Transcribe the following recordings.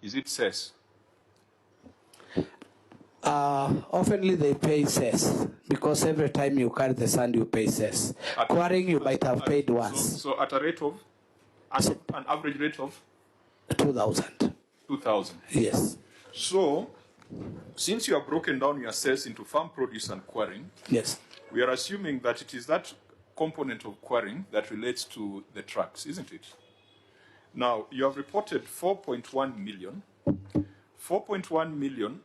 Is it cess? Oftenly they pay cess because every time you carry the sand, you pay cess. Quarrying, you might have paid once. So at a rate of, an average rate of? 2,000. 2,000. Yes. So, since you have broken down your cess into farm produce and quarrying, yes, we are assuming that it is that component of quarrying that relates to the trucks, isn't it? Now, you have reported 4.1 million. 4.1 million,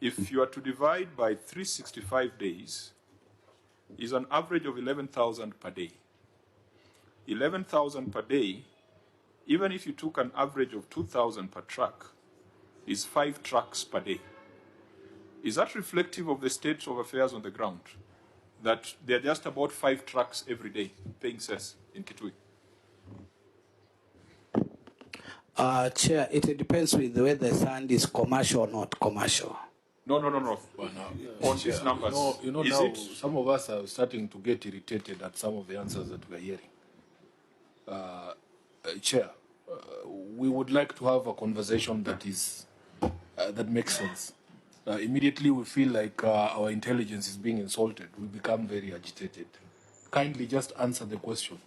if you are to divide by 365 days, is an average of 11,000 per day. 11,000 per day, even if you took an average of 2,000 per truck, is 5 trucks per day. Is that reflective of the state of affairs on the ground? That there are just about 5 trucks every day paying cess in Kitui? Chair, it depends with whether the sand is commercial or not commercial. No. On these numbers. Now some of us are starting to get irritated at some of the answers that we are hearing. Chair, we would like to have a conversation that is that makes sense. Immediately we feel like our intelligence is being insulted. We become very agitated. Kindly just answer the question.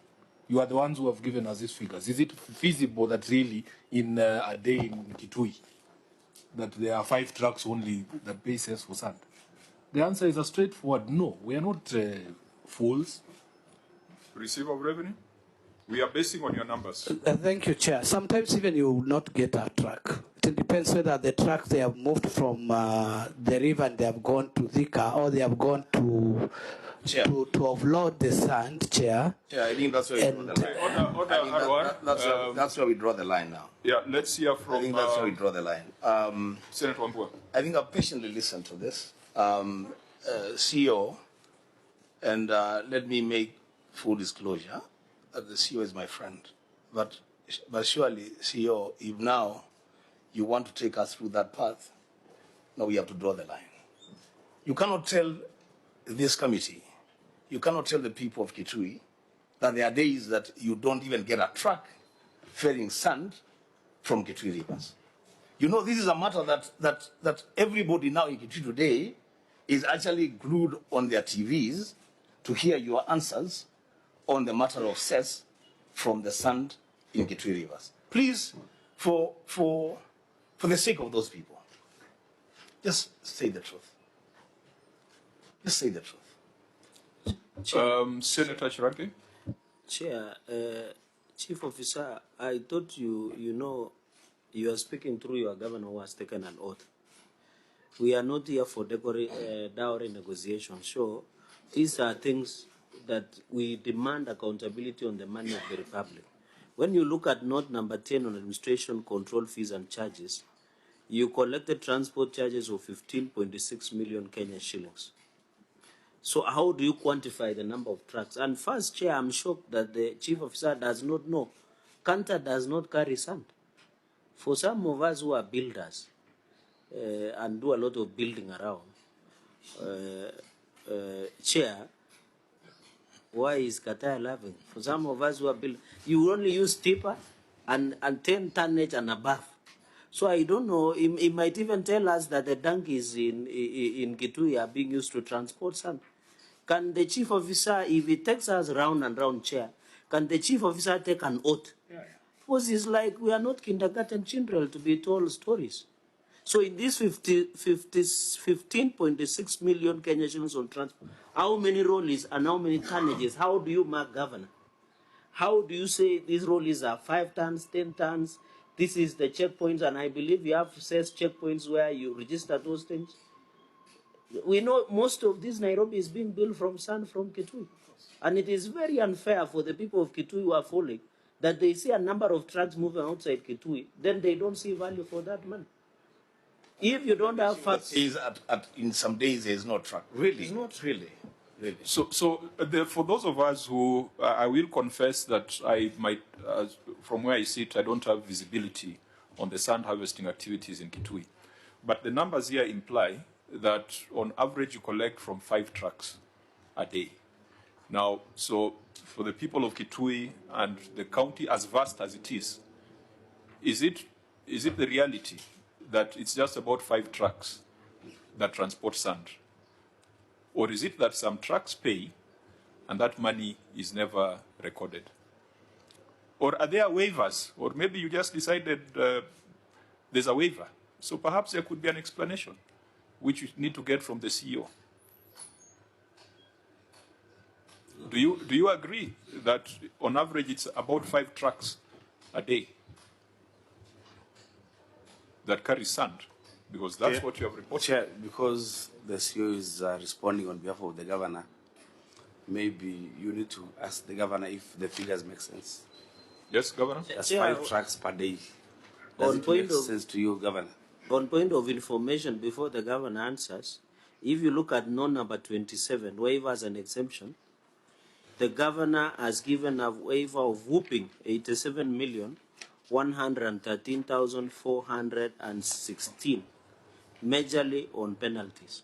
You are the ones who have given us these figures. Is it feasible that really in a day in Kitui that there are 5 trucks only that pay cess for sand? The answer is a straightforward no. We are not fools. Receiver of revenue? We are basing on your numbers. Thank you, Chair. Sometimes even you will not get a truck. It depends whether the truck they have moved from the river and they have gone to Thika or they have gone to offload the sand, Chair. Yeah, I think that's where we draw the line. That's where we draw the line now. Yeah, let's hear from... I think that's where we draw the line. Senator Wambua. I think I've patiently listened to this. CEO, and let me make full disclosure that the CEO is my friend. But surely, CEO, if now you want to take us through that path, now we have to draw the line. You cannot tell this committee, you cannot tell the people of Kitui that there are days that you don't even get a truck ferrying sand from Kitui rivers. You know, this is a matter that everybody now in Kitui today is actually glued on their TVs to hear your answers on the matter of cess from the sand in Kitui rivers. Please, for the sake of those people, just say the truth. Just say the truth. Senator Chiraki? Chair, Chief Officer, I thought you are speaking through your governor who has taken an oath. We are not here for dowry negotiations. So these are things that we demand accountability on the money of the Republic. When you look at note number 10 on administration control fees and charges, you collected transport charges of 15.6 million Kenya shillings. So how do you quantify the number of trucks? And first, Chair, I'm shocked that the Chief Officer does not know. Kanta does not carry sand. For some of us who are builders and do a lot of building around, Chair, why is Qatar laughing? For some of us who are building, you only use tipper and 10 tonnage and above. So I don't know, he might even tell us that the donkeys in Kitui are being used to transport sand. Can the Chief Officer, if he takes us round and round, Chair, can the Chief Officer take an oath? Yeah. Because it's like we are not kindergarten children to be told stories. So in this 15.6 million Kenya shillings on transport, how many rollies and how many tonnages? How do you mark, Governor? How do you say these rollies are 5 tons, 10 tons? This is the checkpoints, and I believe you have says checkpoints where you register those things. We know most of this Nairobi is being built from sand from Kitui. And it is very unfair for the people of Kitui who are falling that they see a number of trucks moving outside Kitui, then they don't see value for that money. If you don't have facts... In some days there is no truck. Really? It's not really. So for those of us who, I will confess that I might, from where I sit, I don't have visibility on the sand harvesting activities in Kitui. But the numbers here imply that on average you collect from 5 trucks a day. Now, so for the people of Kitui and the county as vast as it is it is it the reality that it's just about 5 trucks that transport sand? Or is it that some trucks pay and that money is never recorded? Or are there waivers? Or maybe you just decided there's a waiver. So perhaps there could be an explanation, which you need to get from the CEO. Do you agree that on average it's about 5 trucks a day that carry sand? Because that's what you have reported. Chair, because the CEO is responding on behalf of the governor, maybe you need to ask the governor if the figures make sense. Yes, Governor? That's Chair, 5 trucks per day. on Does it point make of- sense to you, governor? On point of information, before the governor answers, if you look at note number 27, waivers and exemption, the governor has given a waiver of whooping 87,113,416, majorly on penalties.